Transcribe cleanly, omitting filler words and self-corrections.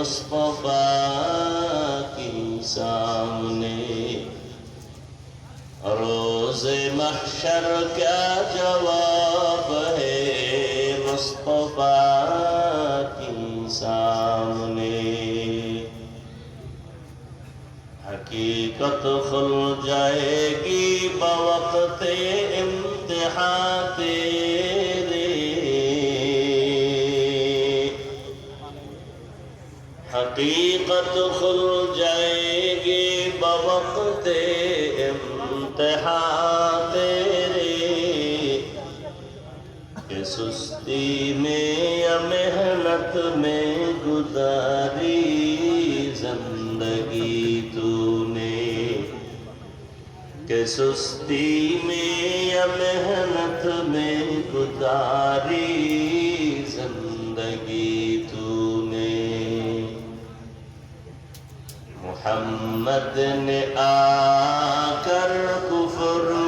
مصطفیٰ کی سامنے روز محشر کیا جواب ہے مصطفیٰ کی سامنے حقیقت کھل جائے گی بوقت امتحان تیرے حقیقت کھل جائے گی بوقت امتحان تیرے کہ سستی میں یا محنت میں گزاری زندگی تو نے کہ سستی میں یا محنت میں گزاری زندگی تو نے محمد نے آ کر کفر